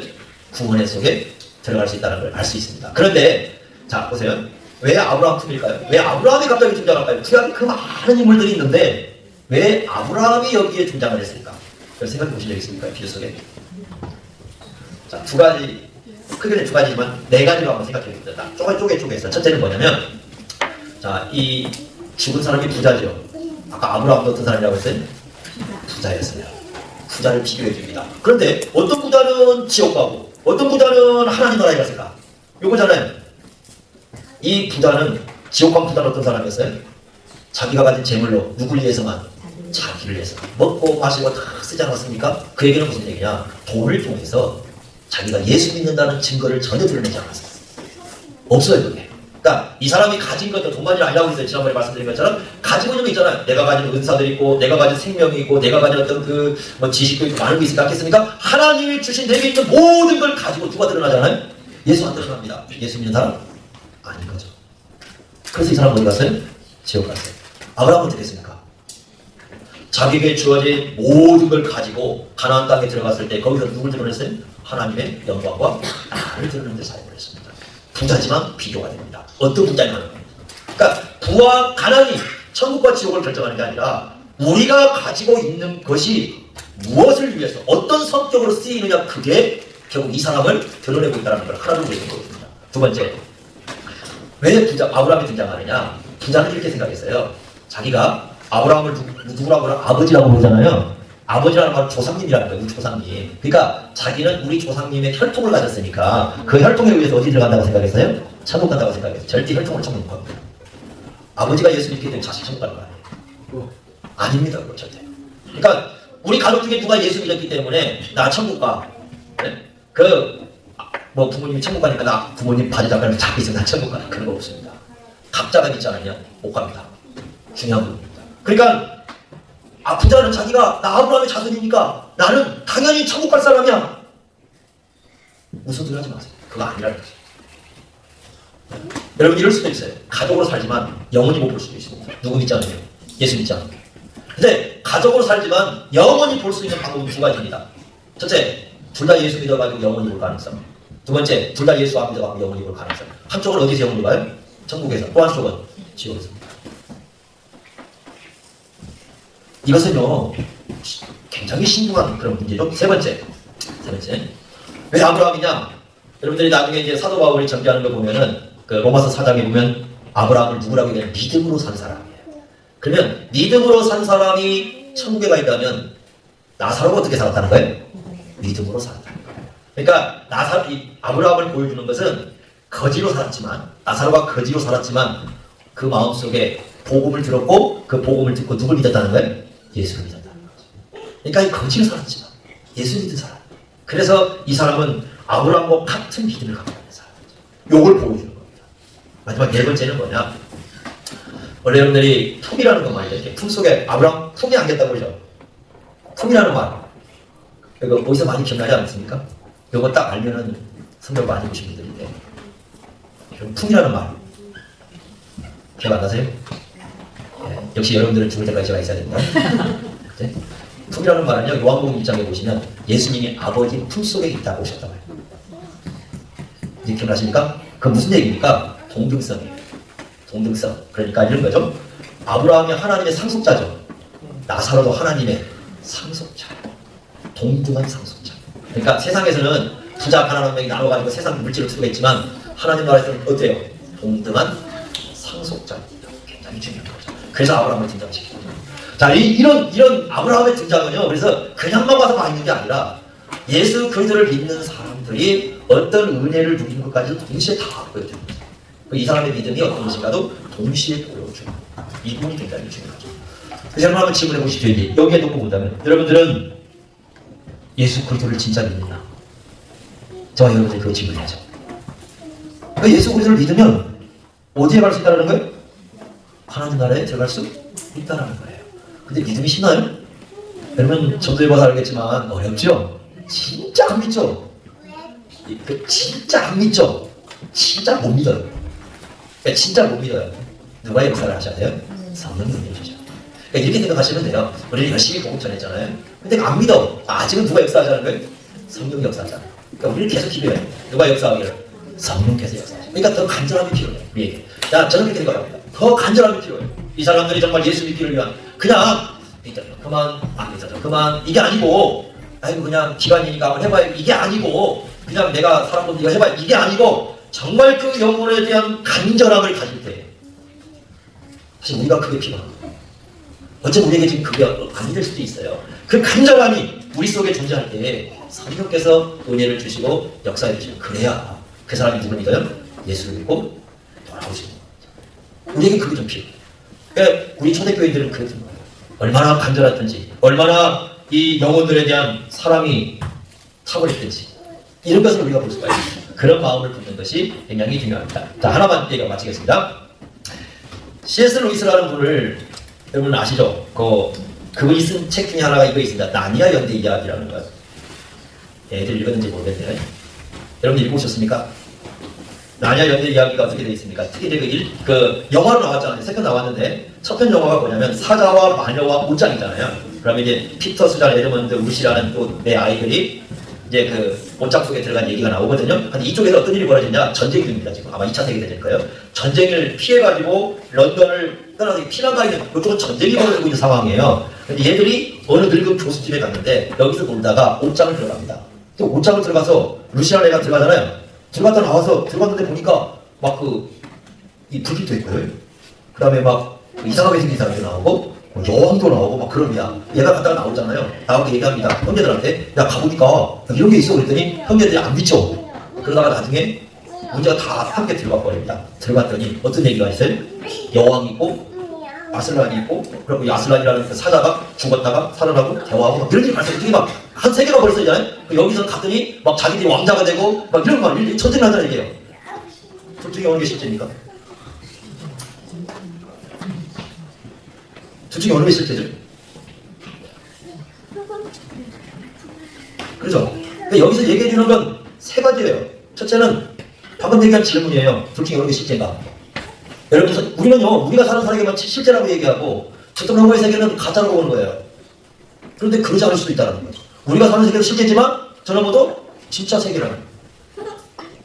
구원의 속에 들어갈 수 있다는 걸 알 수 있습니다. 그런데 자 보세요. 왜 아브라함 품일까요? 왜 아브라함이 갑자기 등장할까요? 구약에 그 많은 인물들이 있는데 왜 아브라함이 여기에 등장을 했을까? 생각해 보신 적 있습니까? 비유 속에. 자, 두 가지, 크게는 두 가지지만 네 가지로 한번 생각해 봅니다. 쪼개서. 첫째는 뭐냐면, 자, 이 죽은 사람이 부자죠. 아까 아브라함도 어떤 사람이라고 했어요? 부자였어요. 부자를 비교해 줍니다. 그런데 어떤 부자는 지옥 가고 어떤 부자는 하나님 나라에 갔을까? 요거잖아요. 이 부자는, 지옥 간 부자는 어떤 사람이었어요? 자기가 가진 재물로 누굴 위해서만? 자기를 위해서. 먹고 마시고 다 쓰지 않았습니까? 그 얘기는 무슨 얘기냐? 돈을 통해서 자기가 예수 믿는다는 증거를 전혀 드러내지 않았어요. 없어요, 그게. 그러니까 이 사람이 가진 것도 돈만이 아니라고 했어요. 지난번에 말씀드린 것처럼 가지고 있는 거 있잖아요. 내가 가진 은사들이 있고, 내가 가진 생명이 있고, 내가 가진 어떤 지식도 있고, 많은 게 있지 않겠습니까? 하나님이 주신 내게 있는 모든 걸 가지고 누가 드러나잖아요? 예수 안 드러납니다. 예수 믿는 사람? 아닌 거죠. 그래서 이 사람 어디 갔어요? 지옥 갔어요. 아브라함은 어떻게 했습니까? 자기에게 주어진 모든 걸 가지고 가나안 땅에 들어갔을 때 거기서 누굴 드러냈어요? 하나님의 영광과 나를 드러내는 데 사용을 했습니다. 부자지만 비교가 됩니다. 어떤 부자냐면, 그러니까 부와 가난이 천국과 지옥을 결정하는 게 아니라 우리가 가지고 있는 것이 무엇을 위해서 어떤 성격으로 쓰이느냐, 그게 결국 이 사람을 드러내고 있다는 걸 하나로 보여주는 거거든요. 두 번째, 왜 아브라함이 등장하느냐? 부자는 이렇게 생각했어요. 자기가 아브라함을 누구라고 아버지라고 부르잖아요. 아버지라는 말은 조상님이라는 거예요. 우리 조상님. 그러니까 자기는 우리 조상님의 혈통을 가졌으니까 그 혈통에 의해서 어디 들어간다고 생각했어요? 천국 간다고 생각했어요. 절대 혈통을 천국 못 갑니다. 아버지가 예수 믿기 때문에 자식 천국 가는 거 아니에요. 아닙니다. 그거 절대. 그러니까 우리 가족 중에 누가 예수 믿었기 때문에 나 천국 가. 네? 뭐 부모님이 천국 가니까 나 부모님 바지 잠깐 잡고 있으면 나 천국 가. 그런 거 없습니다. 각자가 믿지 않으면 못 갑니다. 중요한 부분입니다. 그러니까 아픈 자는 자기가 나 아브라함의 자손이니까 나는 당연히 천국 갈 사람이야. 웃어들 하지 마세요. 그거 아니라는 거죠. 여러분 이럴 수도 있어요. 가족으로 살지만 영원히 못 볼 수도 있습니다. 누구 믿지 않으면? 예수 믿지 않으면. 근데 가족으로 살지만 영원히 볼 수 있는 방법은 두 가지입니다. 첫째, 둘 다 예수 믿어가지고 영원히 볼 가능성. 두 번째, 둘 다 예수 안 믿어가지고 영원히 볼 가능성. 한쪽은 어디서 영원히 봐요? 천국에서. 또 한쪽은 지옥에서. 이것은요 굉장히 신중한 그런 문제죠. 세 번째, 왜 아브라함이냐? 여러분들이 나중에 이제 사도 바울이 전개하는 거 보면은 그 로마서 4장에 보면 아브라함을 누구라고 얘기하면 믿음으로 산 사람이에요. 그러면 믿음으로 산 사람이 천국에 가 있다면 나사로가 어떻게 살았다는 거예요? 믿음으로 살았다는 거예요. 그러니까 아브라함을 보여주는 것은 거지로 살았지만 나사로가 거지로 살았지만 그 마음속에 복음을 들었고 그 복음을 듣고 누굴 믿었다는 거예요? 예수를 믿었다는 거죠. 그러니까 이 거지로 살았지만 예수 믿은 사람. 그래서 이 사람은 아브라함과 같은 믿음을 갖고 있는 사람이죠. 요걸 보여주는 겁니다. 마지막 네 번째는 뭐냐? 원래 여러분들이 품이라는 거 많이 이렇게 품속에 아브라함 품이 안겼다고 그러죠. 품이라는 말. 이거 어디서 많이 기억나지 않습니까? 요거 딱 알면은 성경 많이 보신 분들인데. 품이라는 말. 기억 안 나세요? 네, 역시 여러분들은 죽을 때까지 제가 있어야 됩니다. 네? 품이라는 말은요, 요한복음 1장에 보시면 예수님이 아버지 품속에 있다고 오셨단 말이에요. 이제 기억나십니까? 그 무슨 얘기입니까? 동등성이에요. 동등성. 그러니까 이런 거죠. 아브라함이 하나님의 상속자죠. 나사로도 하나님의 상속자. 동등한 상속자. 그러니까 세상에서는 부자 가난한 명이 나눠가지고 세상 물질을 투구했지만 하나님 나라에서는 어때요? 동등한 상속자입니다. 굉장히 중요한 거죠. 그래서 아브라함을 등장시키죠. 자, 이런 아브라함의 등장은요. 그래서 그냥만 와서 많이 있는 게 아니라 예수 그리스도를 믿는 사람들이 어떤 은혜를 누리는 것까지도 동시에 다 보여주는 거죠. 이 사람의 믿음이 어떤 것인가도 동시에 보여주는 이 부분이 굉장히 중요하죠. 그래서 여러분 한번 질문해 보십시오. 여기에 놓고 본다면 여러분들은 예수 그리스도를 진짜 믿느냐? 저와 여러분들이 그거 질문해야죠. 그러니까 예수 그리스도를 믿으면 어디에 갈 수 있다는 거예요? 하나님 나라에 들어갈 수 있다는 거예요. 근데 믿음이 쉽나요? 여러분 저도 해봐서 알겠지만 어렵죠? 진짜 안 믿죠? 진짜 안 믿죠? 진짜 못 믿어요. 진짜 못 믿어요. 누가 역사를 하셔야 돼요? 성령님이 해주셔야 돼요. 그러니까 이렇게 생각하시면 돼요. 우리는 열심히 복음 전했잖아요. 근데 안 믿어. 아직은 누가 역사하자는 거예요? 성령이 역사하잖아요. 그러니까 우리는 계속 기도해요. 누가 역사하기를? 성령께서 역사하죠. 그러니까 더 간절함이 필요해요. 우리에게. 저는 그렇게 생각합니다. 더 간절함이 필요해요. 이 사람들이 정말 예수 믿기를 위한 그냥 믿어요. 그만 안 믿어요. 그만 이게 아니고 아이고 그냥 기간이니까 한번 해봐요. 이게 아니고 그냥 내가 사람 보면 이거 해봐요. 이게 아니고 정말 그 영혼에 대한 간절함을 가질 때 사실 우리가 그게 필요합니다. 어쩌면 우리에게 지금 그게 안 될 수도 있어요. 그 간절함이 우리 속에 존재할 때 성령께서 은혜를 주시고 역사해 주시고 그래야 그 사람이 누굴 믿어요? 예수를 믿고 돌아오시는 거죠. 우리에게 그게 좀 필요해요. 그러니까 우리 초대교인들은 그랬던 거예요. 얼마나 간절했든지 얼마나 이 영혼들에 대한 사랑이 탁월했든지 이런 것을 우리가 볼 수가 있습니다. 그런 마음을 품는 것이 굉장히 중요합니다. 자, 하나만 얘기하고 마치겠습니다. C.S. 루이스라는 분을 여러분 아시죠? 그분이 쓴 책 중에 하나가 이거 있습니다. 나니아 연대 이야기라는 거. 애들 읽었는지 모르겠네요. 여러분 읽어보셨습니까? 나니아 연대 이야기가 어떻게 되어 있습니까? 특히 그 영화로 나왔잖아요. 세 편 나왔는데 첫 편 영화가 뭐냐면 사자와 마녀와 옷장이잖아요. 그러면 이제 피터, 수잔, 에드먼드, 루시라는 또 내 아이들이 이제 그 옷장 속에 들어간 얘기가 나오거든요. 근데 이쪽에서 어떤 일이 벌어지냐? 전쟁이 됩니다. 지금 아마 2차 세계대전일 거예요. 전쟁을 피해가지고 런던을 떠나서 피난 가 있는 그쪽은 전쟁이 벌어지고 있는 상황이에요. 근데 얘들이 어느 늙은 교수집에 갔는데 여기서 놀다가 옷장을 들어갑니다. 또 옷장을 들어가서 루시라는 애가 들어가잖아요. 들어갔다 나와서 들어갔는데 보니까 막 이 불빛도 있고요. 그 다음에 막 이상하게 생긴 사람도 나오고 뭐 여왕도 나오고 막 그럽니다. 얘가 갔다가 나오잖아요. 나오게 얘기합니다. 형제들한테 야 가보니까 이런 게 있어 그랬더니 형제들이 안 믿죠. 그러다가 나중에 문제가 다 함께 들어가 버립니다. 들어갔더니 어떤 얘기가 있어요? 여왕이 있고 아슬란이 있고 그리고 이 아슬란이라는 그 사자가 죽었다가 살아나고 대화하고 막 이런 일이 발생해. 되게 막 한 세 개가 벌써잖아요. 여기서 갔더니 막 자기들이 왕자가 되고 막 이런 거 전쟁 나자는 얘기예요. 둘 중에 어느 게 실제입니까? 둘 중에 어느 게 실제죠? 그렇죠? 근데 여기서 얘기해 주는 건 세 가지예요. 첫째는 방금 얘기한 질문이에요. 둘 중에 어느 게 실제인가? 여러분, 우리는요, 우리가 사는 세계만 실제라고 얘기하고 저쪽 너머의 세계는 가짜로 보는 거예요. 그런데 그러지 않을 수도 있다는 거죠. 우리가 사는 세계는 실제지만 저 너머도 진짜 세계라는 거예요.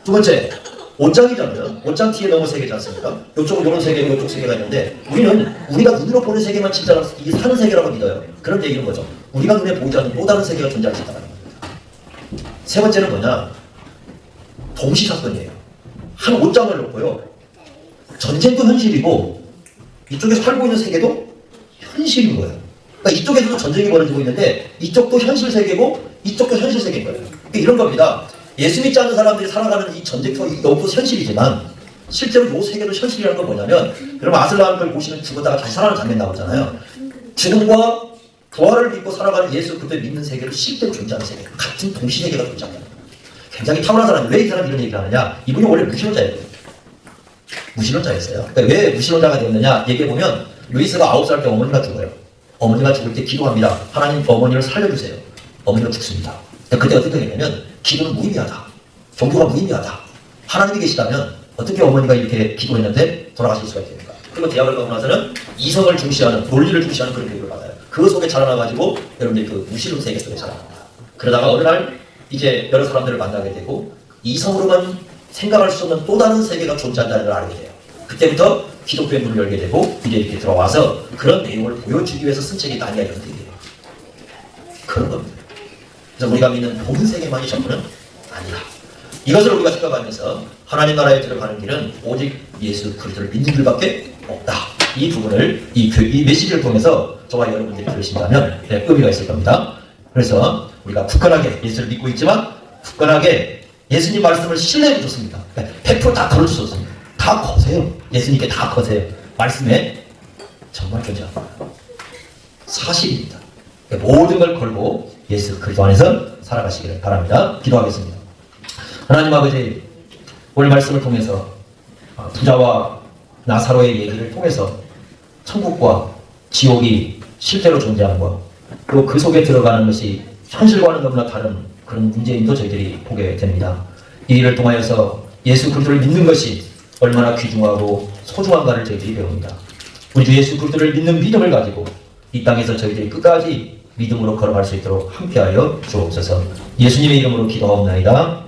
두 번째, 옷장이잖아요. 옷장 뒤에 너머 세계지 않습니까? 이쪽은 이런 세계, 이쪽 세계가 있는데 우리는 우리가 눈으로 보는 세계만 진짜라고 이게 사는 세계라고 믿어요. 그런 얘기는 거죠. 우리가 눈에 보이지 않는 또 다른 세계가 존재할 수 있다는 겁니다. 세 번째는 뭐냐? 동시사건이에요. 한 옷장을 놓고요. 전쟁도 현실이고 이쪽에 살고 있는 세계도 현실인 거예요. 그러니까 이쪽에서도 전쟁이 벌어지고 있는데 이쪽도 현실 세계고 이쪽도 현실 세계인 거예요. 그러니까 이런 겁니다. 예수 믿지 않는 사람들이 살아가는 이 전쟁터 여기도 현실이지만 실제로 이 세계도 현실이라는 건 뭐냐면 여러분 아슬란 걸 보시면 죽었다가 다시 살아나는 장면 나오잖아요. 죽음과 부활을 믿고 살아가는 예수 그때 믿는 세계로 실제로 존재하는 세계 같은 동시세계가 존재한다. 굉장히 타고난 사람이 왜 이 사람이 이런 얘기를 하느냐? 이분이 원래 무신론자예요. 무신론자였어요. 그러니까 왜 무신론자가 되었느냐? 얘기해보면 루이스가 9살 때 어머니가 죽어요. 어머니가 죽을 때 기도합니다. 하나님 어머니를 살려주세요. 어머니가 죽습니다. 그때 어떻게 되냐면 기도는 무의미하다. 종교가 무의미하다. 하나님이 계시다면 어떻게 어머니가 이렇게 기도했는데 돌아가실 수가 있습니까? 그리고 대학을 가고 나서는 이성을 중시하는 논리를 중시하는 그런 교육을 받아요. 그 속에 자라나가지고 여러분들이 그 무신론 세계 속에 자라납니다. 그러다가 어느 날 이제 여러 사람들을 만나게 되고 이성으로만 생각할 수 없는 또 다른 세계가 존재한다는 걸 알게 돼요. 그때부터 기독교의 문을 열게 되고 이제 이렇게 들어와서 그런 내용을 보여주기 위해서 쓴 책이 다니엘 연대기예요. 그런 겁니다. 그래서 우리가 믿는 본 세계만이 전부는 아니다. 이것을 우리가 생각하면서 하나님 나라에 들어가는 길은 오직 예수 그리스도를 믿는 길밖에 없다. 이 부분을 이 메시지를 통해서 저와 여러분들이 들으신다면 의미가 있을 겁니다. 그래서 우리가 굳건하게 예수를 믿고 있지만 굳건하게 예수님 말씀을 신뢰해 주셨습니다. 100%다 걸어주셨습니다. 다 거세요. 예수님께 다 거세요. 말씀에 정말 존재합니다. 사실입니다. 모든 걸 걸고 예수 그리스도 안에서 살아가시기를 바랍니다. 기도하겠습니다. 하나님 아버지, 오늘 말씀을 통해서 부자와 나사로의 얘기를 통해서 천국과 지옥이 실제로 존재하는 것, 그리고 그 속에 들어가는 것이 현실과는 너무나 다른 그런 문제임도 저희들이 보게 됩니다. 이 일을 통하여서 예수 그리스도를 믿는 것이 얼마나 귀중하고 소중한가를 저희들이 배웁니다. 우리 주 예수 그리스도를 믿는 믿음을 가지고 이 땅에서 저희들이 끝까지 믿음으로 걸어갈 수 있도록 함께하여 주옵소서. 예수님의 이름으로 기도하옵나이다.